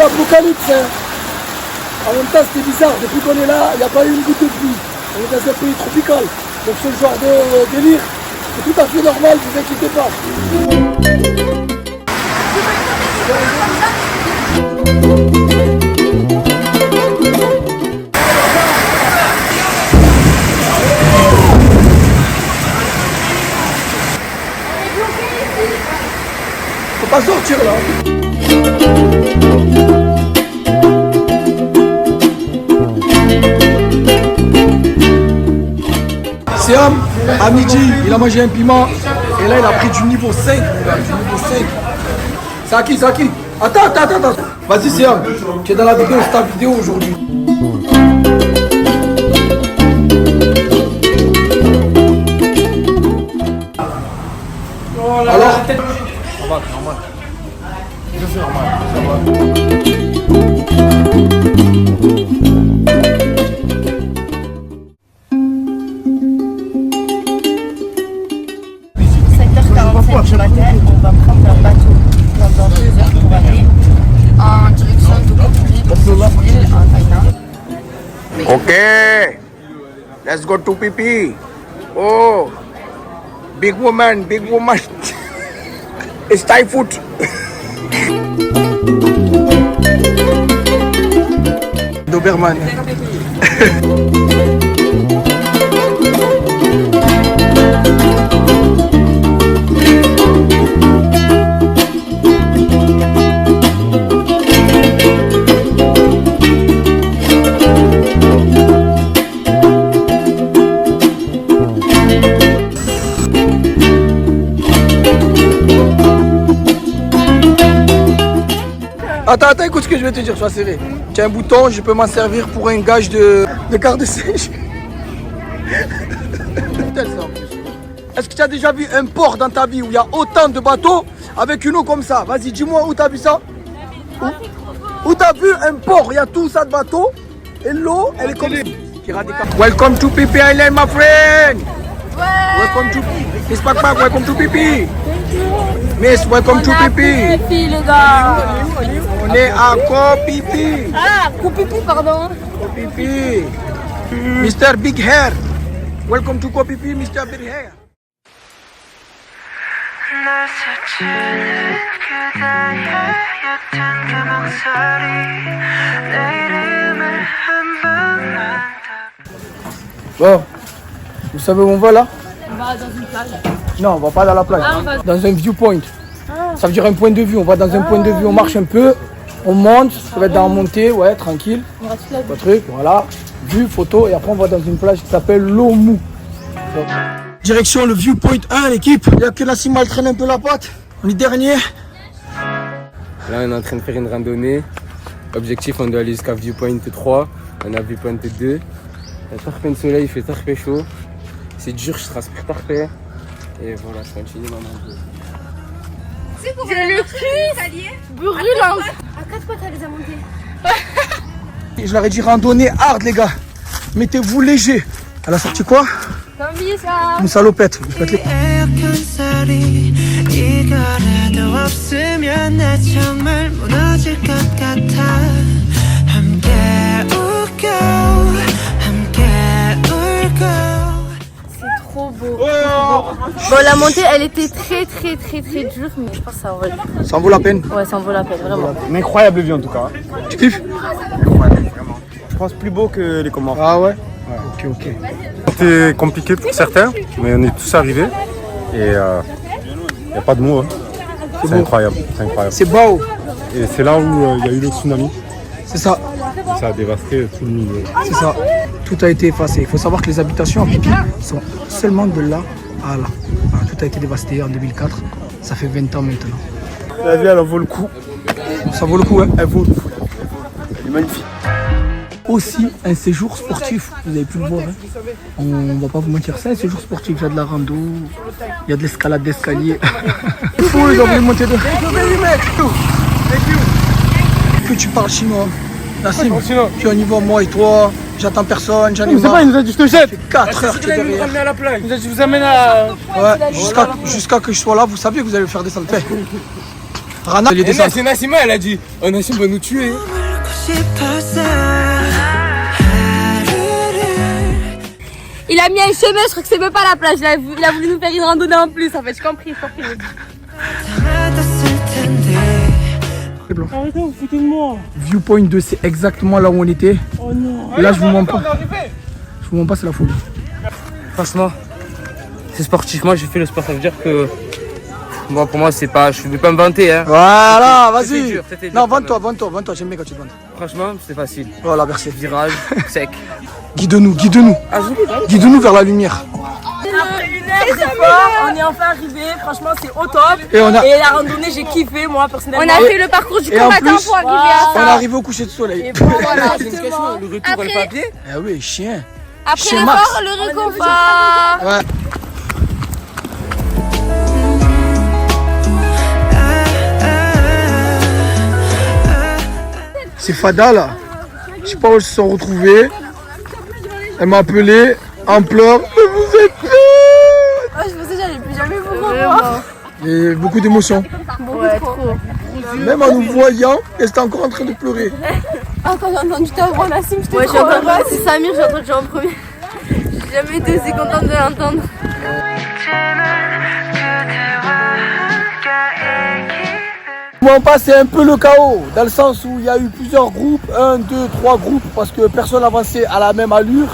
l'apocalypse. Hein. En même temps, c'était bizarre. Depuis qu'on est là, il n'y a pas eu une goutte de pluie. On est dans un pays tropical. Donc ce genre de délire, c'est tout à fait normal, ne vous inquiétez pas. Faut pas sortir là. Siam, à midi, il a mangé un piment et là il a pris du niveau 5. Du niveau 5. C'est à qui? C'est à qui? Attends. Vas-y Siam, tu es dans la vidéo, c'est ta vidéo aujourd'hui. Alors normal. C'est normal. Du matin, on va prendre un bateau pendant 2 heures pour aller en direction de l'île en Thaïlande. Okay, let's go to PP. Oh, big woman. It's Thai food. Doberman. Attends, écoute ce que je vais te dire, sois serré. Tu as un bouton, je peux m'en servir pour un gage de carte de sèche. Est-ce que tu as déjà vu un port dans ta vie où il y a autant de bateaux avec une eau comme ça? Vas-y, dis-moi où tu as vu ça? Où tu as vu un port, il y a tout ça de bateaux et l'eau, elle est comme ça. Welcome to PP Island, my friend. Welcome to Miss Pak, welcome to PP. Miss, welcome to PP. Les gars. On est à Koh-Phi-Phi. Ah, Koh-Phi-Phi, pardon. Koh-Phi-Phi. Mr. Big Hair. Welcome to Koh-Phi-Phi, Mr. Big Hair. Bon, vous savez où on va là? On va dans une plage. Non, on va pas dans la plage. Dans un viewpoint. Ça veut dire un point de vue. On va dans un point de vue, on marche un peu, on monte, ça va être dans la montée, ouais, tranquille. On reste là. Le truc, voilà. Vue, photo, et après on va dans une plage qui s'appelle Lomu. Direction le viewpoint 1, l'équipe. Il y a que la cima, elle traîne un peu la patte. On est dernier. Là, on est en train de faire une randonnée. Objectif, on doit aller jusqu'à viewpoint 3. On a viewpoint 2. Il y a très de soleil, il fait très chaud. C'est dur, je serai parfait. Et voilà, je continue ma randonnée. J'ai le cul brûlant. À 4 fois, t'as les as montés. Je leur ai dit randonnée hard, les gars. Mettez-vous léger. Elle a sorti quoi? Comme ça. Une salopette. Je pète les... Trop beau. Bon, la montée, elle était très dure, mais je pense que ça vaut. Ça en vaut la peine. Ouais, ça en vaut la peine, vraiment. Une incroyable vue en tout cas. Tu kiffes? Incroyable, vraiment. Je pense plus beau que les Comores. Ah ouais? Ok. C'était compliqué pour certains, mais on est tous arrivés. Et il n'y a pas de mots. Hein. C'est incroyable. C'est beau. Et c'est là où il y a eu le tsunami. C'est ça. Ça a dévasté tout le milieu. C'est ça. Tout a été effacé. Il faut savoir que les habitations à Pipi sont seulement de là à là. Voilà, tout a été dévasté en 2004. Ça fait 20 ans maintenant. La vie, elle en vaut le coup. Ça vaut le coup, hein? Elle vaut le coup. Elle est magnifique. Aussi un séjour sportif. Vous avez pu le voir. Hein? On va pas vous mentir. C'est un séjour sportif. Il y a de la rando. Il y a de l'escalade d'escalier. Fou, ils ont voulu monter de... Que tu parles chinois. Nassim, tu es au niveau, moi et toi. J'attends personne, j'en ai marre. C'est pas, il nous a dit je te jette. 4 heures que tu es derrière. à la plage. Il nous a dit je vous amène à... Ouais, jusqu'à que je sois là, vous savez que vous allez le faire descendre. Rana, il est Et descendu. c'est Nassima, elle a dit oh Nassim va nous tuer. Il a mis un chemin, je crois que c'est même pas la plage. Il a voulu nous faire une randonnée en plus en fait, j'ai compris. Arrêtez, vous foutez de moi. Viewpoint 2, c'est exactement là où on était. Oh non. Et là, je vous mens pas. Je vous mens pas, c'est la folie. Franchement, c'est sportif. Moi, j'ai fait le sport. Ça veut dire que. Bon, pour moi, c'est pas. Je vais pas me vanter, hein. Voilà, C'était vas-y. dur, c'était dur Non, quand même. vante-toi. J'aime bien quand tu te vantes. Franchement, c'était facile. Voilà, merci. Virage, sec. Guide-nous. Ah, joli, Guide-nous vers la lumière. Après une heure de sport, on est enfin arrivé. Franchement, c'est au top. Et on a- Et la randonnée, j'ai kiffé, moi, personnellement. On a fait le parcours du Et en combattant plus, pour arriver à on est ça. arrivé au coucher de soleil. Et voilà, J'ai une question. Le retour, Après- le papier. Ah oui, chien. Après Chez l'effort, le réconfort. Ouais. C'est Fada là. Je sais pas où ils se sont retrouvés. Elle m'a appelé en pleurs. Mais vous êtes là. Je pensais que j'allais plus jamais vous revoir. Et beaucoup d'émotions. Ouais, trop. Même en nous voyant, elle était encore en train de pleurer. Ah, quand j'ai entendu ta voix, Nassim, j'étais trop heureuse. C'est Samir, j'ai entendu en premier. J'ai jamais été aussi contente de l'entendre. Comment pas, c'est un peu le chaos, dans le sens où il y a eu plusieurs groupes, 1, 2, 3 groupes, parce que personne n'avançait à la même allure.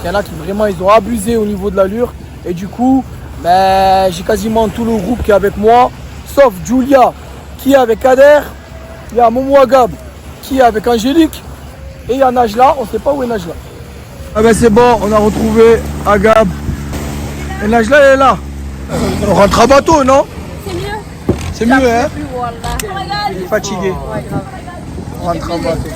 Il y en a qui vraiment ils ont abusé au niveau de l'allure. Et du coup, ben, j'ai quasiment tout le groupe qui est avec moi, sauf Julia qui est avec Kader, il y a Momo Agab qui est avec Angélique, et il y a Najla, on ne sait pas où est Najla. Ah ben c'est bon, on a retrouvé Agab. Et Najla elle est là. On rentre à bateau, non? C'est mieux. C'est mieux, hein? Plus, voilà. Il est fatigué. On rentre en bateau.